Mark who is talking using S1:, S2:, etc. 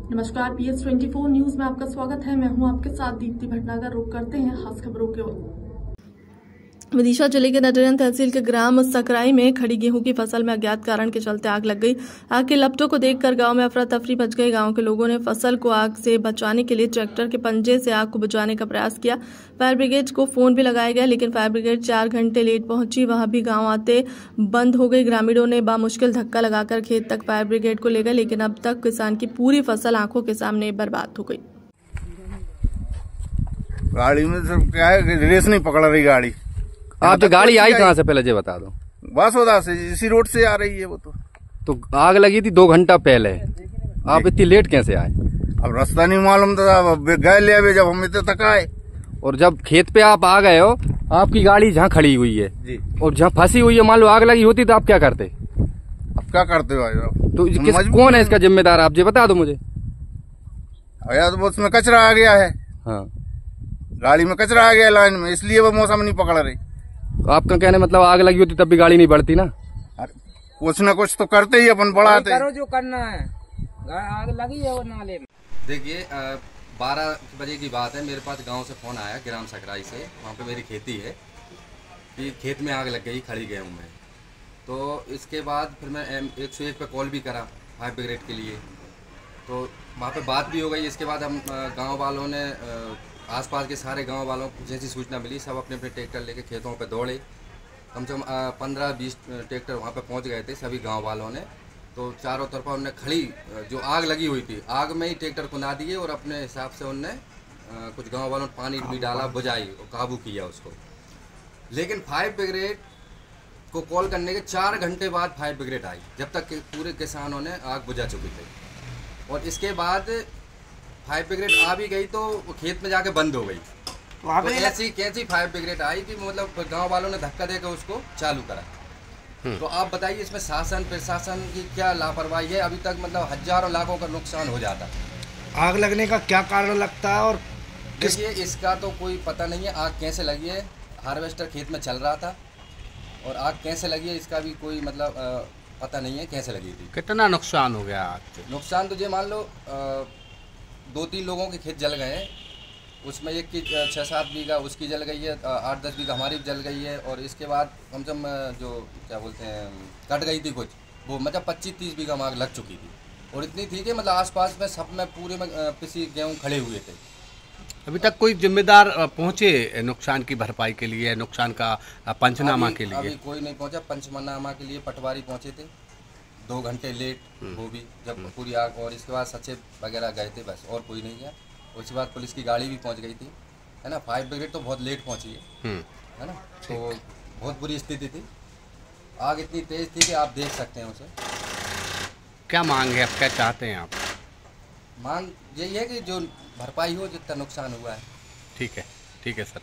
S1: नमस्कार, PS24 news में आपका स्वागत है। मैं हूं आपके साथ दीप्ति भटनागर। रुक करते हैं खास खबरों के ओर। विदिशा जिले के नटरन तहसील के ग्राम सकराई में खड़ी गेहूं की फसल में अज्ञात कारण के चलते आग लग गई। आग के लपटों को देखकर गांव में अफरा तफरी मच गई। गांव के लोगों ने फसल को आग से बचाने के लिए ट्रैक्टर के पंजे से आग को बुझाने का प्रयास किया। फायर ब्रिगेड को फोन भी लगाया गया, लेकिन फायर ब्रिगेड 4 घंटे लेट पहुंची। वहां भी गाँव आते बंद हो गई। ग्रामीणों ने बामुश्किल धक्का लगाकर खेत तक फायर ब्रिगेड को ले गए, लेकिन अब तक किसान की पूरी फसल आंखों के सामने बर्बाद हो गई।
S2: गाड़ी में सब क्या है, रेस नहीं पकड़ रही गाड़ी।
S3: आप तो गाड़ी आई कहाँ से, पहले ये बता दो।
S2: बासोदा से, इसी रोड से आ रही है वो तो
S3: आग लगी थी 2 घंटा पहले, आप इतनी लेट कैसे आए?
S2: अब रास्ता नहीं मालूम था, गए ले आवे जब हम इतने तक आए।
S3: और जब खेत पे आप आ गए हो, आपकी गाड़ी जहाँ खड़ी हुई है
S2: जी,
S3: और जहाँ फंसी हुई है, मान लो आग लगी होती तो आप क्या करते?
S2: अब क्या करते हो?
S3: तो कौन है इसका जिम्मेदार, आप ये बता दो मुझे।
S2: या तो उसमें कचरा आ गया है।
S3: हाँ,
S2: गाड़ी में कचरा आ गया लाइन में, इसलिए वो मौसम नहीं पकड़ रही।
S3: तो आपका कहने मतलब आग लगी होती तब भी गाड़ी नहीं बढ़ती ना?
S2: कुछ न कुछ तो करते ही अपन बढ़ाते
S4: करो जो करना है। आग लगी है वो नाले में।
S5: देखिए 12 बजे की बात है, मेरे पास गांव से फ़ोन आया ग्राम सकराई से, वहाँ पे मेरी खेती है, कि खेत में आग लग गई खड़ी गेहूं में। तो इसके बाद फिर मैं 101 पे कॉल भी करा फायर ब्रिगेड के लिए, तो वहाँ पे बात भी हो गई। इसके बाद हम गांव वालों ने आसपास के सारे गांव वालों को जैसी सूचना मिली, सब अपने अपने ट्रैक्टर लेके खेतों पे दौड़े। कम से कम 15-20 ट्रैक्टर वहाँ पे पहुँच गए थे सभी गांव वालों ने। तो चारों तरफा उनने खड़ी जो आग लगी हुई थी, आग में ही ट्रैक्टर कुना दिए और अपने हिसाब से उनने कुछ गांव वालों ने पानी भी डाला, बुझाई और काबू किया उसको। लेकिन फायर ब्रिगेड को कॉल करने के 4 घंटे बाद फायर ब्रिगेड आई, जब तक कि पूरे किसानों ने आग बुझा चुकी थी। और इसके बाद फायर ब्रिगेड आ भी गई तो खेत में जाके बंद हो गई। तो कैसी फायर ब्रिगेड आई कि मतलब गांव वालों ने धक्का देकर उसको चालू करा। तो आप बताइए इसमें शासन प्रशासन की क्या लापरवाही है? अभी तक मतलब हजारों लाखों का नुकसान हो जाता।
S4: आग लगने का क्या कारण लगता है? और
S5: देखिए इसका तो कोई पता नहीं है, आग कैसे लगी है। हार्वेस्टर खेत में चल रहा था और आग कैसे लगी है इसका भी कोई मतलब पता नहीं है कैसे लगी थी।
S4: कितना नुकसान हो गया आग से?
S5: नुकसान तो ये मान लो 2-3 लोगों के खेत जल गए हैं। उसमें एक की 6-7 बीघा उसकी जल गई है, 8-10 बीघा हमारी भी जल गई है। और इसके बाद कम से कम जो क्या बोलते हैं कट गई थी कुछ, वो मतलब 25-30 बीघा आग लग चुकी थी। और इतनी थी कि मतलब आसपास में सब में पूरे में पिसी गेहूँ खड़े हुए थे।
S6: अभी तक कोई जिम्मेदार पहुंचे नुकसान की भरपाई के लिए, नुकसान का पंचनामा के लिए?
S5: अभी कोई नहीं पहुंचा। पंचनामा के लिए पटवारी पहुंचे थे 2 घंटे लेट, वो भी जब पूरी आग। और इसके बाद सचिव वगैरह गए थे, बस और कोई नहीं गया। उसके बाद पुलिस की गाड़ी भी पहुंच गई थी, है ना। फायर ब्रिगेड तो बहुत लेट पहुंची है ना। तो बहुत बुरी स्थिति थी, आग इतनी तेज थी कि आप देख सकते हैं उसे।
S6: क्या मांग है, आप क्या चाहते हैं? आप
S5: मांग यही है कि जो भरपाई हो जितना नुकसान हुआ है।
S6: ठीक है सर।